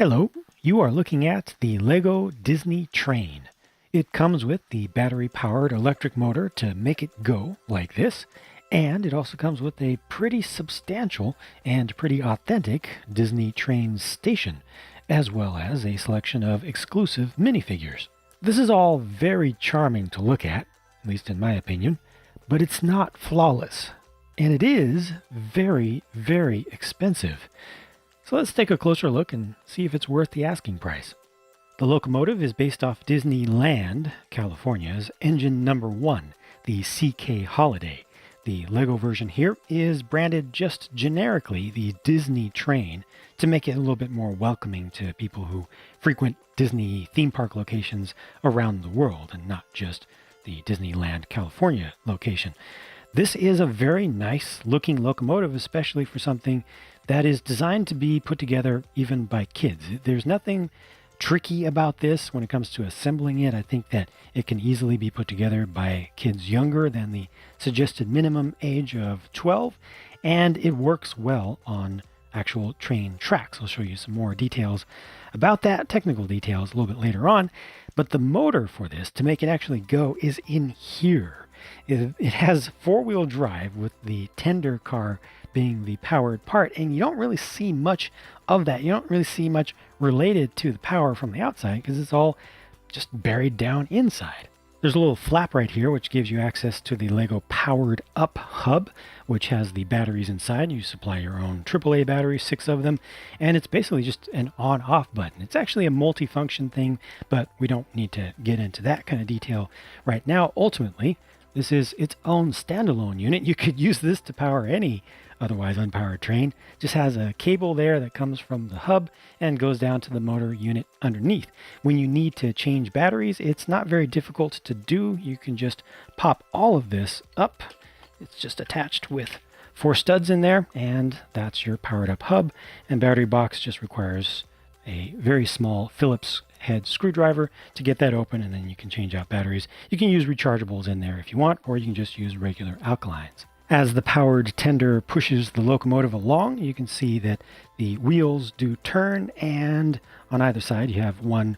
Hello, you are looking at the Lego Disney Train. It comes with the battery-powered electric motor to make it go like this, and it also comes with a pretty substantial and pretty authentic Disney train station, as well as a selection of exclusive minifigures. This is all very charming to look at least in my opinion, but it's not flawless, and it is very, very expensive. So let's take a closer look and see if it's worth the asking price. The locomotive is based off Disneyland, California's engine number 1, the CK Holiday. The Lego version here is branded just generically the Disney Train to make it a little bit more welcoming to people who frequent Disney theme park locations around the world and not just the Disneyland, California location. This is a very nice looking locomotive, especially for something that is designed to be put together even by kids. There's nothing tricky about this when it comes to assembling it. I think that it can easily be put together by kids younger than the suggested minimum age of 12, and it works well on actual train tracks. I'll show you some more details about that, technical details, a little bit later on. But the motor for this, to make it actually go, is in here. It has four-wheel drive with the tender car being the powered part, and you don't really see much of that. You don't really see much related to the power from the outside because it's all just buried down inside. There's a little flap right here which gives you access to the Lego Powered Up hub, which has the batteries inside. You supply your own AAA batteries, 6 of them, and it's basically just an on-off button. It's actually a multi-function thing, but we don't need to get into that kind of detail right now. Ultimately, this is its own standalone unit. You could use this to power any otherwise unpowered train. Just has a cable there that comes from the hub and goes down to the motor unit underneath. When you need to change batteries, it's not very difficult to do. You can just pop all of this up. It's just attached with 4 studs in there, and that's your powered up hub. And battery box just requires a very small Phillips head screwdriver to get that open, and then you can change out batteries. You can use rechargeables in there if you want, or you can just use regular alkalines. As the powered tender pushes the locomotive along, you can see that the wheels do turn, and on either side you have one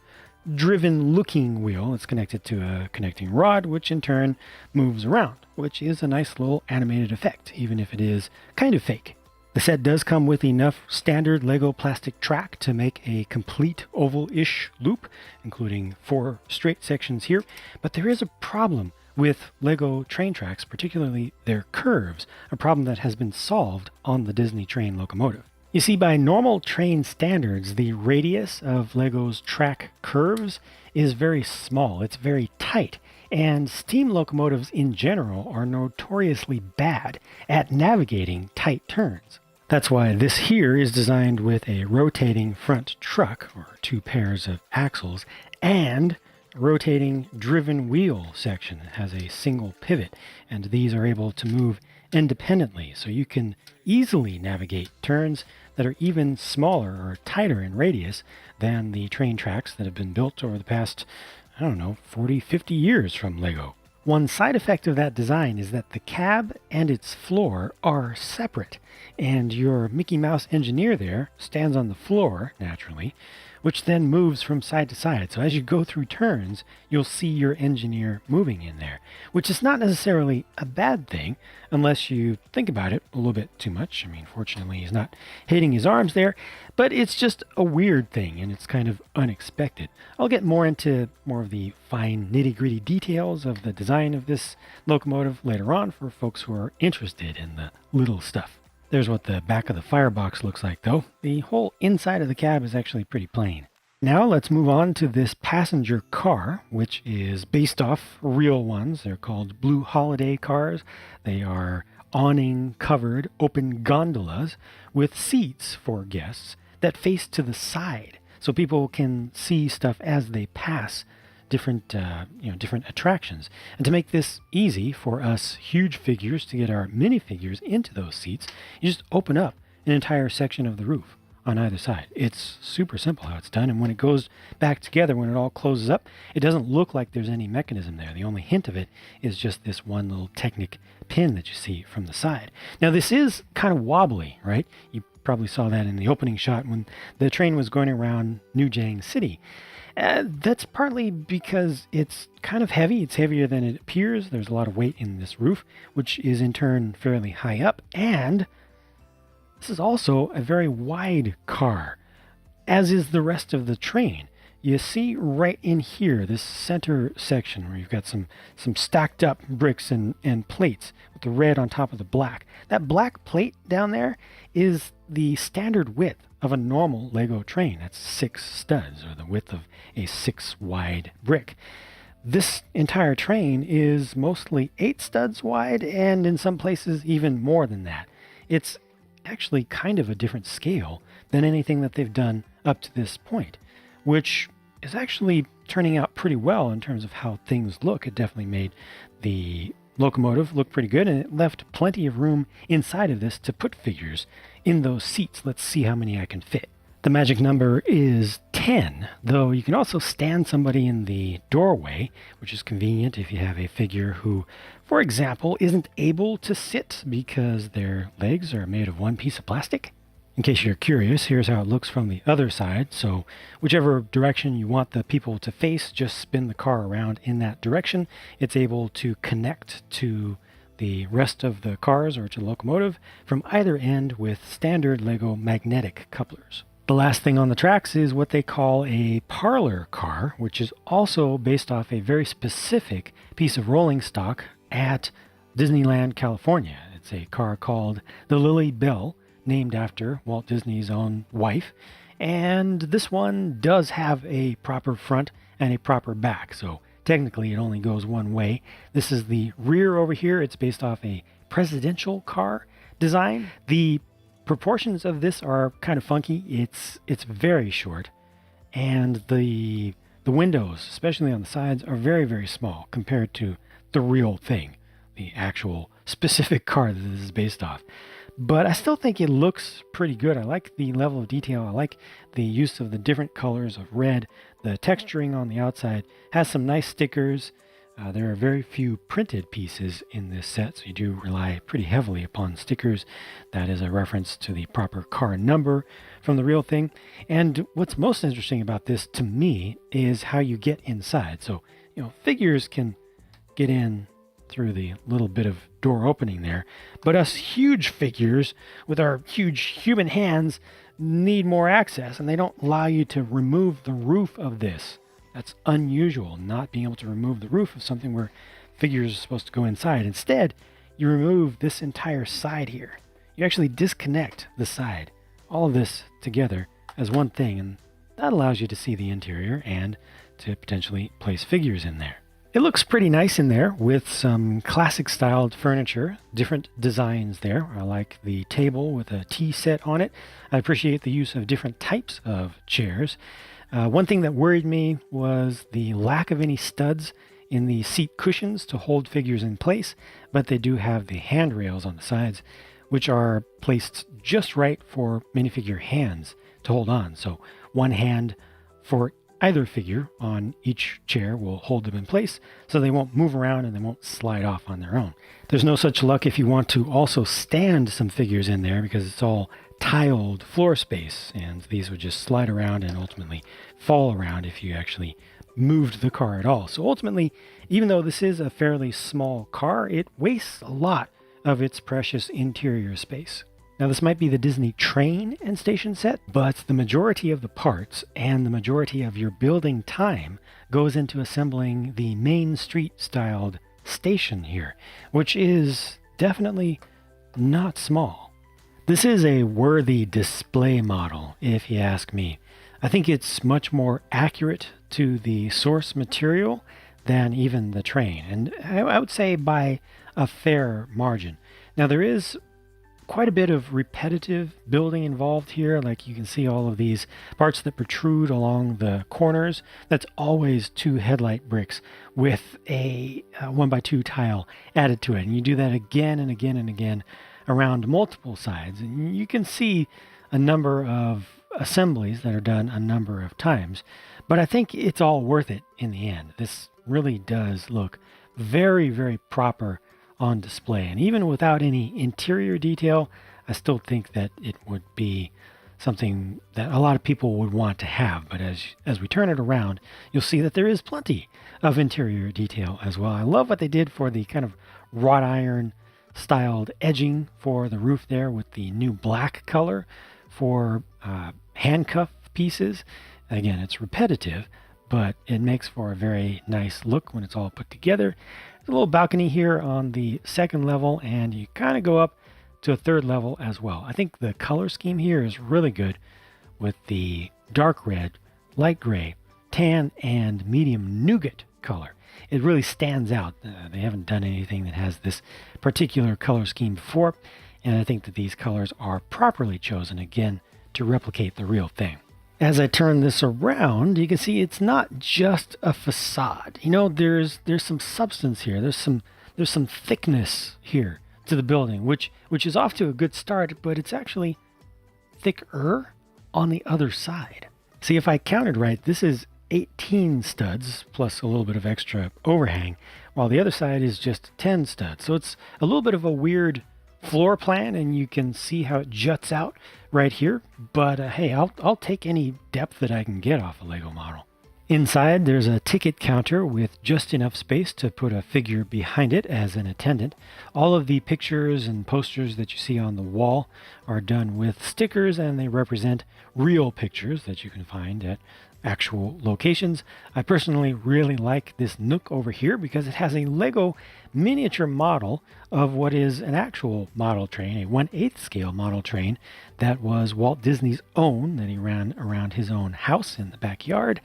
driven looking wheel. It's connected to a connecting rod, which in turn moves around, which is a nice little animated effect, even if it is kind of fake. The set does come with enough standard Lego plastic track to make a complete oval-ish loop, including 4 straight sections here, but there is a problem with Lego train tracks, particularly their curves, a problem that has been solved on the Disney train locomotive. You see, by normal train standards, the radius of Lego's track curves is very small. It's very tight, and steam locomotives in general are notoriously bad at navigating tight turns. That's why this here is designed with a rotating front truck, or 2 pairs of axles, and rotating driven wheel section. It has a single pivot, and these are able to move independently, so you can easily navigate turns that are even smaller or tighter in radius than the train tracks that have been built over the past, 40, 50 years from Lego. One side effect of that design is that the cab and its floor are separate, and your Mickey Mouse engineer there stands on the floor, naturally, which then moves from side to side. So as you go through turns, you'll see your engineer moving in there, which is not necessarily a bad thing unless you think about it a little bit too much. I mean, fortunately, he's not hitting his arms there, but it's just a weird thing, and it's kind of unexpected. I'll get more into more of the fine nitty-gritty details of the design of this locomotive later on for folks who are interested in the little stuff. There's what the back of the firebox looks like, though. The whole inside of the cab is actually pretty plain. Now let's move on to this passenger car, which is based off real ones. They're called Blue Holiday cars. They are awning-covered open gondolas with seats for guests that face to the side, so people can see stuff as they pass different attractions. And to make this easy for us huge figures to get our minifigures into those seats, you just open up an entire section of the roof on either side. It's super simple how it's done, and when it goes back together, when it all closes up, it doesn't look like there's any mechanism there. The only hint of it is just this one little Technic pin that you see from the side. Now this is kind of wobbly, right? You probably saw that in the opening shot when the train was going around New Jang City. That's partly because it's kind of heavy. It's heavier than it appears. There's a lot of weight in this roof, which is in turn fairly high up. And this is also a very wide car, as is the rest of the train. You see right in here, this center section where you've got some stacked up bricks and plates with the red on top of the black. That black plate down there is the standard width of a normal Lego train. That's 6 studs, or the width of a 6 wide brick. This entire train is mostly 8 studs wide, and in some places even more than that. It's actually kind of a different scale than anything that they've done up to this point, which is actually turning out pretty well in terms of how things look. It definitely made the locomotive look pretty good, and it left plenty of room inside of this to put figures in those seats. Let's see how many I can fit. The magic number is 10, though you can also stand somebody in the doorway, which is convenient if you have a figure who, for example, isn't able to sit because their legs are made of one piece of plastic. In case you're curious, here's how it looks from the other side. So whichever direction you want the people to face, just spin the car around in that direction. It's able to connect to the rest of the cars or to the locomotive from either end with standard Lego magnetic couplers. The last thing on the tracks is what they call a parlor car, which is also based off a very specific piece of rolling stock at Disneyland, California. It's a car called the Lily Bell, named after Walt Disney's own wife. And this one does have a proper front and a proper back, so technically it only goes one way. This is the rear over here. It's based off a presidential car design. The proportions of this are kind of funky. It's very short, and the windows, especially on the sides, are very, very small compared to the real thing, the actual specific car that this is based off. But I still think it looks pretty good. I like the level of detail. I like the use of the different colors of red. The texturing on the outside has some nice stickers. There are very few printed pieces in this set, so you do rely pretty heavily upon stickers. That is a reference to the proper car number from the real thing. And what's most interesting about this to me is how you get inside. So, figures can get in through the little bit of door opening there, but us huge figures with our huge human hands need more access, and they don't allow you to remove the roof of this. That's unusual, not being able to remove the roof of something where figures are supposed to go inside. Instead, you remove this entire side here. You actually disconnect the side, all of this together as one thing, and that allows you to see the interior and to potentially place figures in there. It looks pretty nice in there with some classic styled furniture, different designs there. I like the table with a tea set on it. I appreciate the use of different types of chairs. One thing that worried me was the lack of any studs in the seat cushions to hold figures in place, but they do have the handrails on the sides, which are placed just right for minifigure hands to hold on. So one hand for either figure on each chair will hold them in place so they won't move around and they won't slide off on their own. There's no such luck if you want to also stand some figures in there because it's all tiled floor space, and these would just slide around and ultimately fall around if you actually moved the car at all. So ultimately, even though this is a fairly small car, it wastes a lot of its precious interior space. Now, this might be the Disney train and station set, but the majority of the parts and the majority of your building time goes into assembling the Main Street styled station here, which is definitely not small. This is a worthy display model, if you ask me. I think it's much more accurate to the source material than even the train, and I would say by a fair margin. Now, there is quite a bit of repetitive building involved here. Like you can see all of these parts that protrude along the corners. That's always 2 headlight bricks with a 1x2 tile added to it. And you do that again and again and again around multiple sides. And you can see a number of assemblies that are done a number of times. But I think it's all worth it in the end. This really does look very, very proper on display. And even without any interior detail, I still think that it would be something that a lot of people would want to have. But as we turn it around, you'll see that there is plenty of interior detail as well. I love what they did for the kind of wrought iron styled edging for the roof there with the new black color for handcuff pieces. Again, it's repetitive, but it makes for a very nice look when it's all put together. There's a little balcony here on the second level, and you kind of go up to a third level as well. I think the color scheme here is really good with the dark red, light gray, tan, and medium nougat color. It really stands out. They haven't done anything that has this particular color scheme before, and I think that these colors are properly chosen again to replicate the real thing. As I turn this around, you can see it's not just a facade. You know, there's some substance here. There's some thickness here to the building, which is off to a good start, but it's actually thicker on the other side. See, if I counted right, this is 18 studs plus a little bit of extra overhang, while the other side is just 10 studs. So it's a little bit of a weird floor plan, and you can see how it juts out right here. But hey, I'll take any depth that I can get off a Lego model. Inside, there's a ticket counter with just enough space to put a figure behind it as an attendant. All of the pictures and posters that you see on the wall are done with stickers, and they represent real pictures that you can find at actual locations. I personally really like this nook over here because it has a Lego miniature model of what is an actual model train, a 1/8 scale model train that was Walt Disney's own, that he ran around his own house in the backyard.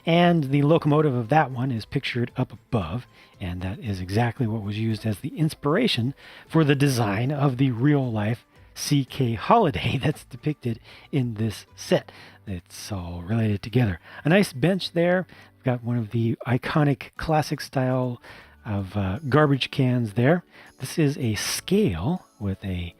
And the locomotive of that one is pictured up above, and that is exactly what was used as the inspiration for the design of the real life CK Holiday that's depicted in this set. It's all related together. A nice bench there. We've got one of the iconic classic style of garbage cans there. This is a scale with a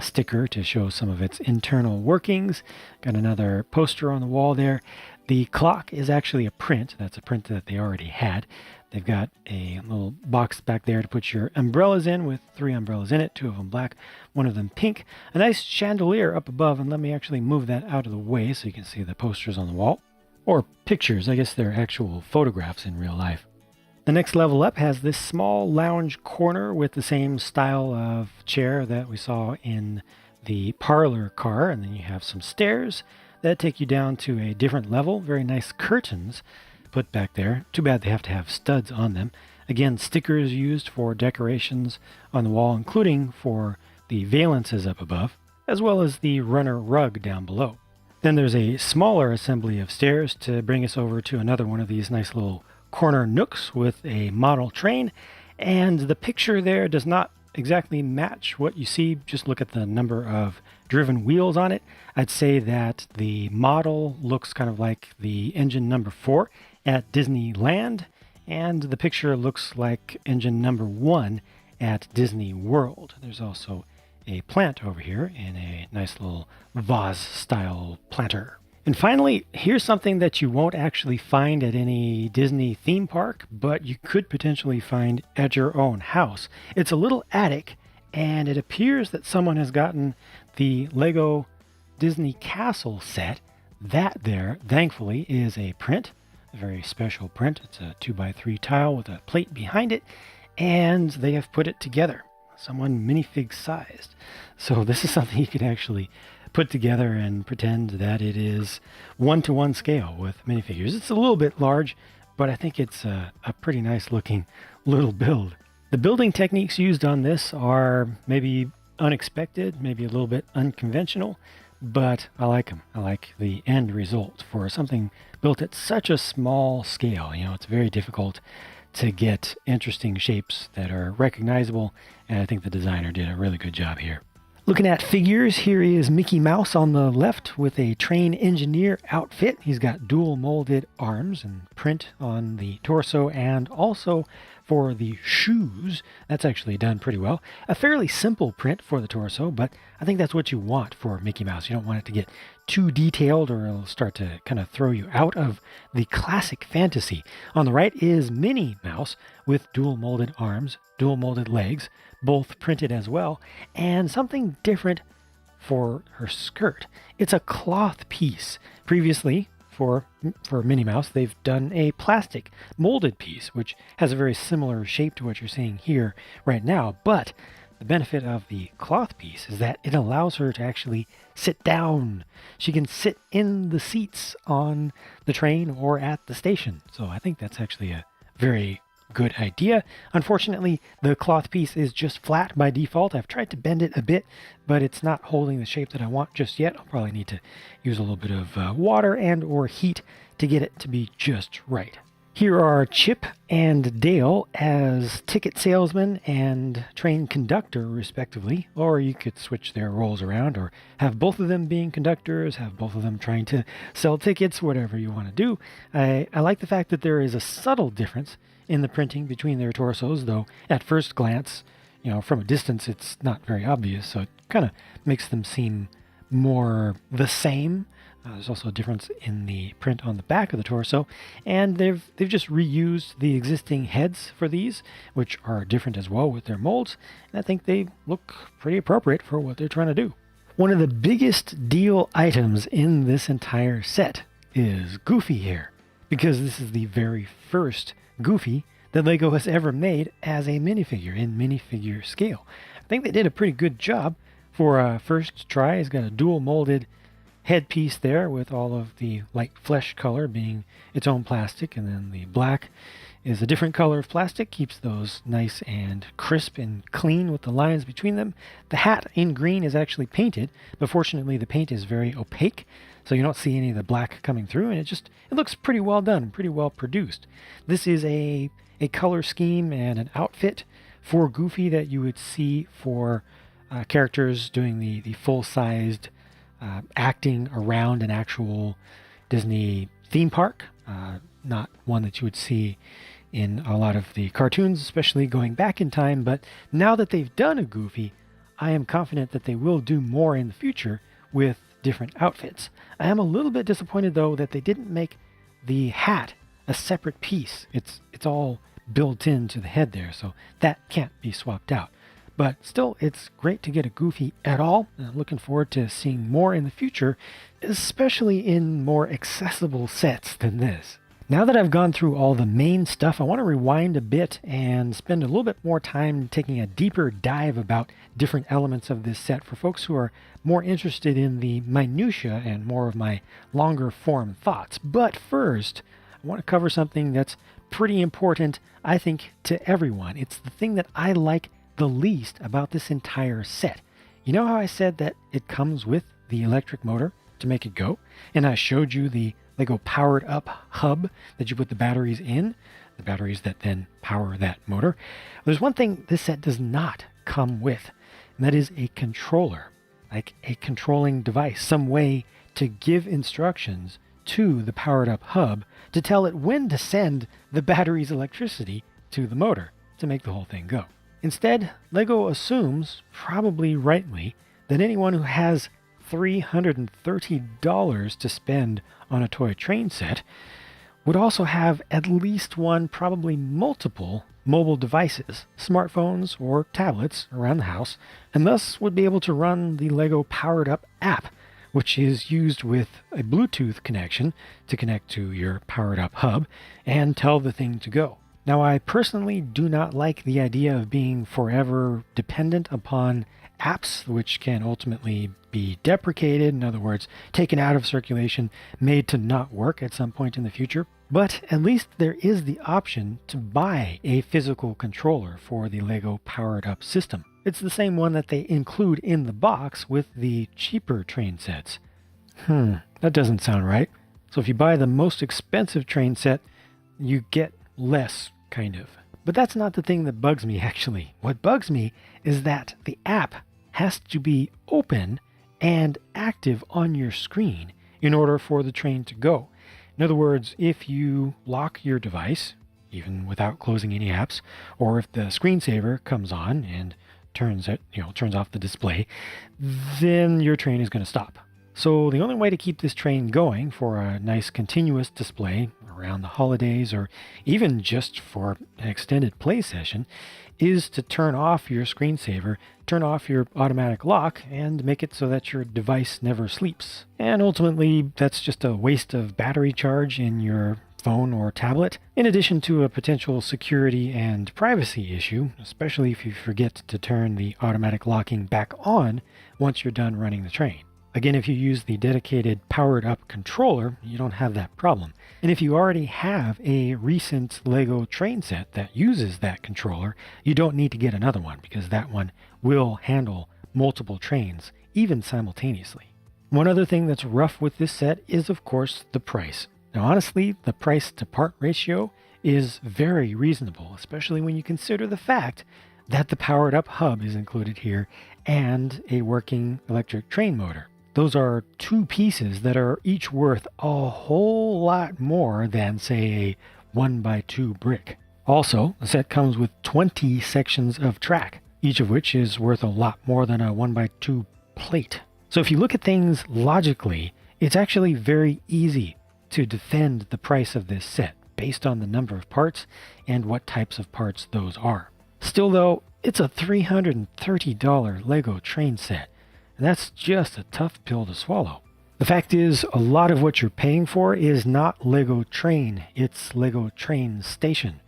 sticker to show some of its internal workings. Got another poster on the wall there. The clock is actually a print. That's a print that they already had. They've got a little box back there to put your umbrellas in with 3 umbrellas in it, 2 of them black, 1 of them pink. A nice chandelier up above, and let me actually move that out of the way so you can see the posters on the wall. Or pictures, I guess they're actual photographs in real life. The next level up has this small lounge corner with the same style of chair that we saw in the parlor car, and then you have some stairs that take you down to a different level. Very nice curtains put back there. Too bad they have to have studs on them. Again, stickers used for decorations on the wall, including for the valances up above, as well as the runner rug down below. Then there's a smaller assembly of stairs to bring us over to another one of these nice little corner nooks with a model train, and the picture there does not exactly match what you see. Just look at the number of driven wheels on it. I'd say that the model looks kind of like the engine number 4 at Disneyland, and the picture looks like engine number 1 at Disney World. There's also a plant over here in a nice little vase style planter. And finally, here's something that you won't actually find at any Disney theme park, but you could potentially find at your own house. It's a little attic, and it appears that someone has gotten the Lego Disney Castle set. That there, thankfully, is a print, a very special print. It's a 2x3 tile with a plate behind it, and they have put it together. Someone minifig sized. So this is something you could actually put together and pretend that it is 1-to-1 scale with minifigures. It's a little bit large, but I think it's a pretty nice looking little build. The building techniques used on this are maybe unexpected, maybe a little bit unconventional, but I like them. I like the end result for something built at such a small scale. You know, it's very difficult to get interesting shapes that are recognizable, and I think the designer did a really good job here. Looking at figures, here is Mickey Mouse on the left with a train engineer outfit. He's got dual molded arms and print on the torso, and also for the shoes. That's actually done pretty well. A fairly simple print for the torso, but I think that's what you want for Mickey Mouse. You don't want it to get too detailed or it'll start to kind of throw you out of the classic fantasy. On the right is Minnie Mouse with dual molded arms, dual molded legs, both printed as well, and something different for her skirt. It's a cloth piece. Previously, for Minnie Mouse, they've done a plastic molded piece, which has a very similar shape to what you're seeing here right now. But the benefit of the cloth piece is that it allows her to actually sit down. She can sit in the seats on the train or at the station. So I think that's actually a very good idea. Unfortunately, the cloth piece is just flat by default. I've tried to bend it a bit, but it's not holding the shape that I want just yet. I'll probably need to use a little bit of water and or heat to get it to be just right. Here are Chip and Dale as ticket salesman and train conductor, respectively. Or you could switch their roles around, or have both of them being conductors, have both of them trying to sell tickets, whatever you want to do. I like the fact that there is a subtle difference in the printing between their torsos, though at first glance, from a distance, it's not very obvious. So it kind of makes them seem more the same. There's also a difference in the print on the back of the torso, and they've just reused the existing heads for these, which are different as well with their molds, and I think they look pretty appropriate for what they're trying to do. One of the biggest deal items in this entire set is Goofy here, because this is the very first Goofy that LEGO has ever made as a minifigure in minifigure scale. I think they did a pretty good job for a first try. He's got a dual molded headpiece there with all of the light flesh color being its own plastic, and then the black is a different color of plastic, keeps those nice and crisp and clean with the lines between them. The hat in green is actually painted, but fortunately the paint is very opaque, so you don't see any of the black coming through, and it looks pretty well done, pretty well produced. This is a color scheme and an outfit for Goofy that you would see for characters doing the full-sized acting around an actual Disney theme park, not one that you would see in a lot of the cartoons, especially going back in time. But now that they've done a Goofy, I am confident that they will do more in the future with different outfits. I am a little bit disappointed, though, that they didn't make the hat a separate piece. It's all built into the head there, so that can't be swapped out. But still, it's great to get a Goofy at all. And I'm looking forward to seeing more in the future, especially in more accessible sets than this. Now that I've gone through all the main stuff, I want to rewind a bit and spend a little bit more time taking a deeper dive about different elements of this set for folks who are more interested in the minutiae and more of my longer form thoughts. But first, I want to cover something that's pretty important, I think, to everyone. It's the thing that I like the least about this entire set. You know how I said that it comes with the electric motor to make it go? And I showed you the LEGO powered up hub that you put the batteries in, the batteries that then power that motor. There's one thing this set does not come with, and that is a controller, like a controlling device, some way to give instructions to the powered up hub to tell it when to send the battery's electricity to the motor to make the whole thing go. Instead, LEGO assumes, probably rightly, that anyone who has $330 to spend on a toy train set would also have at least one, probably multiple, mobile devices, smartphones or tablets around the house, and thus would be able to run the LEGO Powered Up app, which is used with a Bluetooth connection to connect to your Powered Up hub and tell the thing to go. Now, I personally do not like the idea of being forever dependent upon apps, which can ultimately be deprecated, in other words, taken out of circulation, made to not work at some point in the future. But at least there is the option to buy a physical controller for the LEGO Powered Up system. It's the same one that they include in the box with the cheaper train sets. That doesn't sound right. So if you buy the most expensive train set, you get less, kind of. But that's not the thing that bugs me, actually. What bugs me is that the app has to be open and active on your screen in order for the train to go. In other words, if you lock your device, even without closing any apps, or if the screensaver comes on and turns off the display, then your train is going to stop. So the only way to keep this train going for a nice continuous display around the holidays or even just for an extended play session is to turn off your screensaver, turn off your automatic lock, and make it so that your device never sleeps. And ultimately, that's just a waste of battery charge in your phone or tablet, in addition to a potential security and privacy issue, especially if you forget to turn the automatic locking back on once you're done running the train. Again, if you use the dedicated powered up controller, you don't have that problem. And if you already have a recent Lego train set that uses that controller, you don't need to get another one because that one will handle multiple trains, even simultaneously. One other thing that's rough with this set is, of course, the price. Now, honestly, the price to part ratio is very reasonable, especially when you consider the fact that the powered up hub is included here and a working electric train motor. Those are two pieces that are each worth a whole lot more than, say, a 1x2 brick. Also, the set comes with 20 sections of track, each of which is worth a lot more than a 1x2 plate. So if you look at things logically, it's actually very easy to defend the price of this set based on the number of parts and what types of parts those are. Still though, it's a $330 Lego train set. And that's just a tough pill to swallow. The fact is, a lot of what you're paying for is not Lego Train, it's Lego Train Station.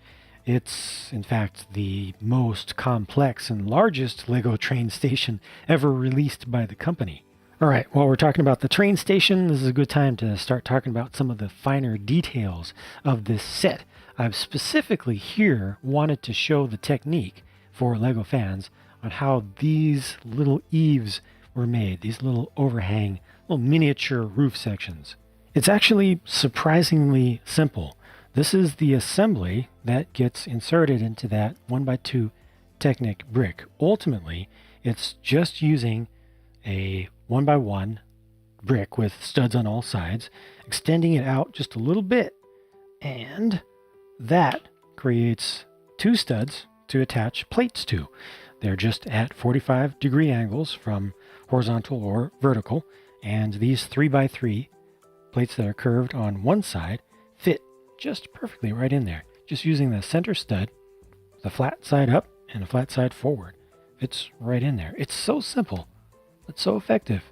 It's, in fact, the most complex and largest Lego train station ever released by the company. Alright, while we're talking about the train station, this is a good time to start talking about some of the finer details of this set. I've specifically here wanted to show the technique for Lego fans on how these little eaves were made, these little overhang, little miniature roof sections. It's actually surprisingly simple. This is the assembly that gets inserted into that 1x2 Technic brick. Ultimately, it's just using a 1x1 brick with studs on all sides, extending it out just a little bit, and that creates two studs to attach plates to. They're just at 45-degree angles from horizontal or vertical, and these 3x3 plates that are curved on one side fit just perfectly right in there. Just using the center stud, the flat side up and the flat side forward. Fits right in there. It's so simple. It's so effective.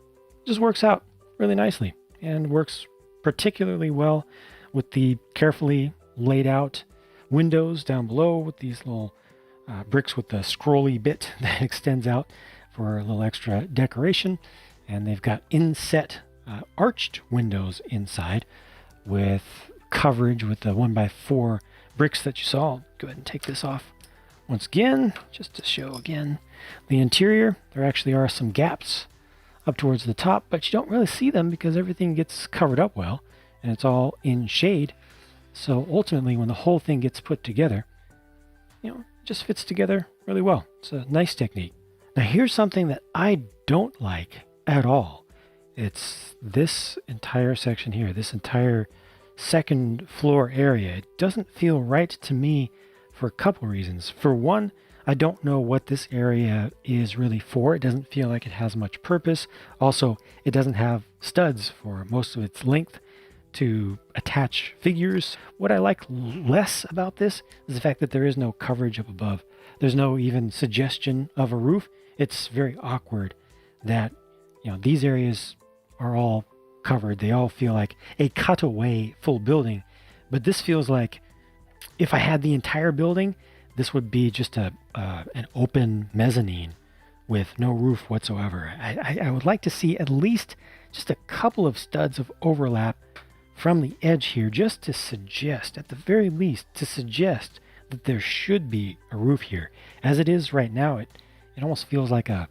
It just works out really nicely and works particularly well with the carefully laid out windows down below with these little bricks with the scrolly bit that extends out for a little extra decoration. And they've got inset arched windows inside with coverage with the 1x4 bricks that you saw. I'll go ahead and take this off once again, just to show again the interior. There actually are some gaps up towards the top, but you don't really see them because everything gets covered up well and it's all in shade. So ultimately, when the whole thing gets put together, it just fits together really well. It's a nice technique. Now here's something that I don't like at all. It's this entire section here, this entire second floor area. It doesn't feel right to me for a couple reasons. For one, I don't know what this area is really for. It doesn't feel like it has much purpose. Also, it doesn't have studs for most of its length to attach figures. What I like less about this is the fact that there is no coverage up above. There's no even suggestion of a roof. It's very awkward that these areas are all covered. They all feel like a cutaway full building, but this feels like if I had the entire building, this would be just an open mezzanine with no roof whatsoever. I would like to see at least just a couple of studs of overlap from the edge here, just to suggest, at the very least, to suggest that there should be a roof here. As it is right now, it almost feels like a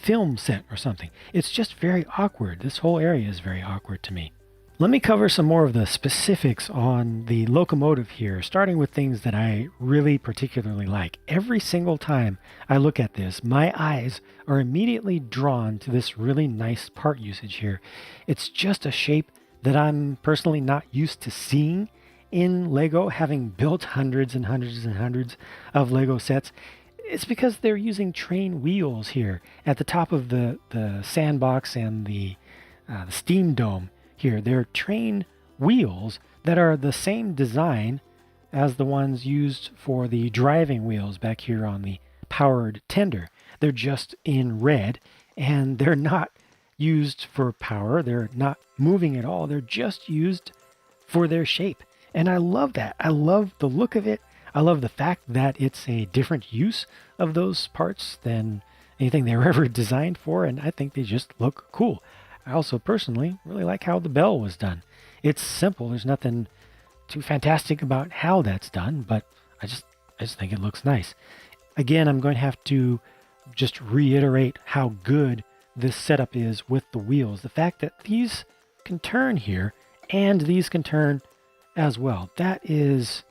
film set or something. It's just very awkward. This whole area is very awkward to me. Let me cover some more of the specifics on the locomotive here, starting with things that I really particularly like. Every single time I look at this, my eyes are immediately drawn to this really nice part usage here. It's just a shape that I'm personally not used to seeing in Lego, having built hundreds and hundreds and hundreds of Lego sets. It's because they're using train wheels here at the top of the sandbox and the steam dome here. They're train wheels that are the same design as the ones used for the driving wheels back here on the powered tender. They're just in red, and they're not used for power. They're not moving at all. They're just used for their shape. And I love that. I love the look of it. I love the fact that it's a different use of those parts than anything they were ever designed for, and I think they just look cool. I also personally really like how the bell was done. It's simple. There's nothing too fantastic about how that's done, but I just think it looks nice. Again, I'm going to have to just reiterate how good this setup is with the wheels. The fact that these can turn here and these can turn as well. That is...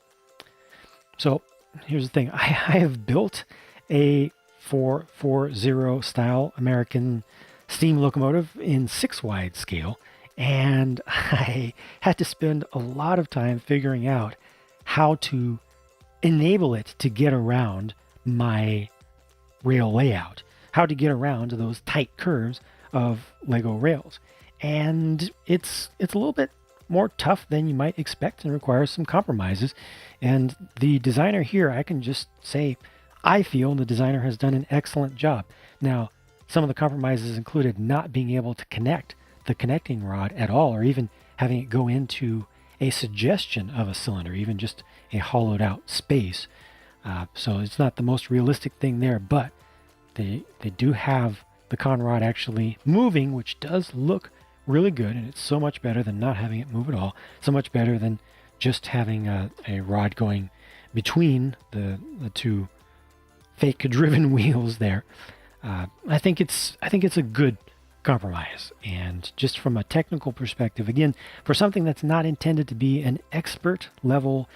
So here's the thing. I have built a 440 style American steam locomotive in 6-wide scale, and I had to spend a lot of time figuring out how to enable it to get around my rail layout, how to get around those tight curves of Lego rails. And it's a little bit more tough than you might expect and requires some compromises. And the designer here, I can just say, I feel the designer has done an excellent job. Now, some of the compromises included not being able to connect the connecting rod at all, or even having it go into a suggestion of a cylinder, even just a hollowed out space. So it's not the most realistic thing there, but they do have the con rod actually moving, which does look really good, and it's so much better than not having it move at all. So much better than just having a rod going between the two fake driven wheels there. I think it's a good compromise. And just from a technical perspective, again, for something that's not intended to be an expert level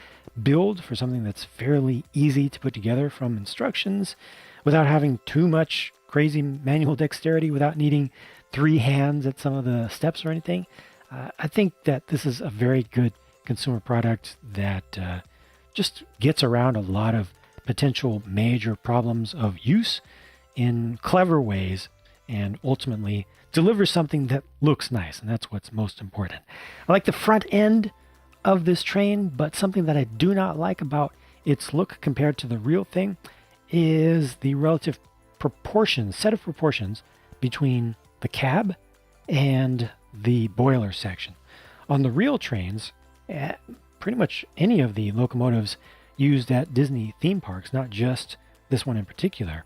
build, for something that's fairly easy to put together from instructions without having too much crazy manual dexterity, without needing 3 hands at some of the steps or anything, I think that this is a very good consumer product that just gets around a lot of potential major problems of use in clever ways, and ultimately delivers something that looks nice, and that's what's most important. I like the front end of this train, but something that I do not like about its look compared to the real thing is the relative set of proportions between the cab and the boiler section. On the real trains, pretty much any of the locomotives used at Disney theme parks, not just this one in particular,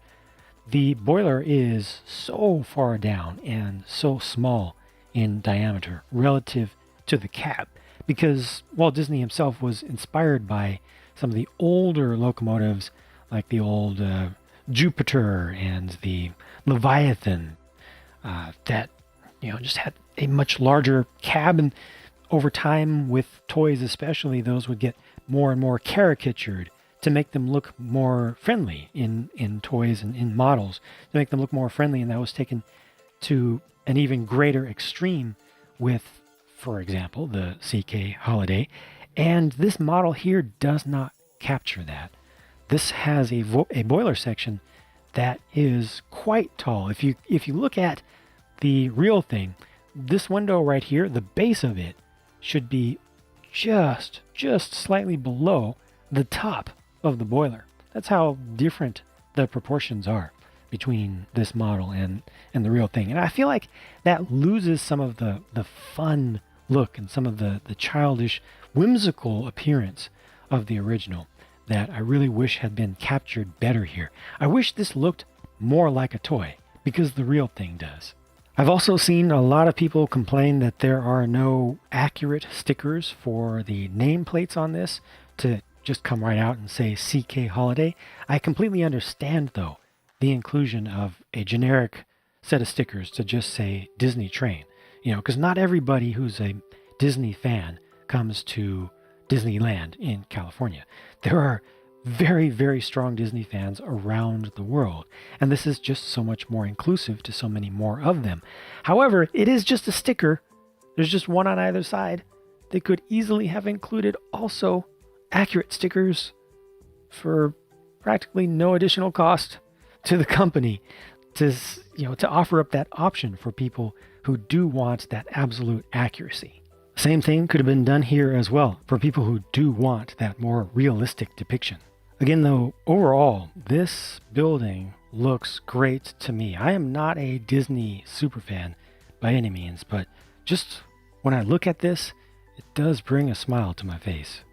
the boiler is so far down and so small in diameter relative to the cab, because Walt Disney himself was inspired by some of the older locomotives like the old Jupiter and the Leviathan that just had a much larger cab, and over time with toys especially, those would get more and more caricatured to make them look more friendly in toys and in models, to make them look more friendly. And that was taken to an even greater extreme with, for example, the CK Holiday. And this model here does not capture that. This has a boiler section that is quite tall. If you look at the real thing, this window right here, the base of it should be just slightly below the top of the boiler. That's how different the proportions are between this model and the real thing. And I feel like that loses some of the fun look and some of the childish, whimsical appearance of the original that I really wish had been captured better here. I wish this looked more like a toy, because the real thing does. I've also seen a lot of people complain that there are no accurate stickers for the nameplates on this to just come right out and say CK Holiday. I completely understand, though, the inclusion of a generic set of stickers to just say Disney Train. Because not everybody who's a Disney fan comes to Disneyland in California. There are very, very strong Disney fans around the world, and this is just so much more inclusive to so many more of them. However, it is just a sticker. There's just one on either side. They could easily have included also accurate stickers for practically no additional cost to the company to offer up that option for people who do want that absolute accuracy. Same thing could have been done here as well for people who do want that more realistic depiction. Again, though, overall, this building looks great to me. I am not a Disney superfan by any means, but just when I look at this, it does bring a smile to my face.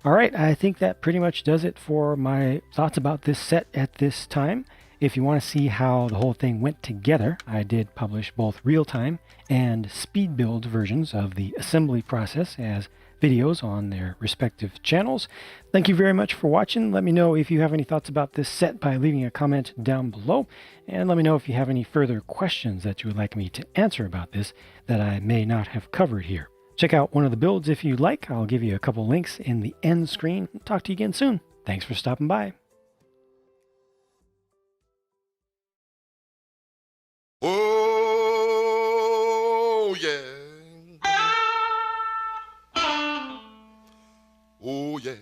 All right, I think that pretty much does it for my thoughts about this set at this time. If you want to see how the whole thing went together, I did publish both real-time and speed build versions of the assembly process as videos on their respective channels. Thank you very much for watching. Let me know if you have any thoughts about this set by leaving a comment down below. And let me know if you have any further questions that you would like me to answer about this that I may not have covered here. Check out one of the builds if you like. I'll give you a couple links in the end screen. Talk to you again soon. Thanks for stopping by. Oh, yeah. Oh, yeah.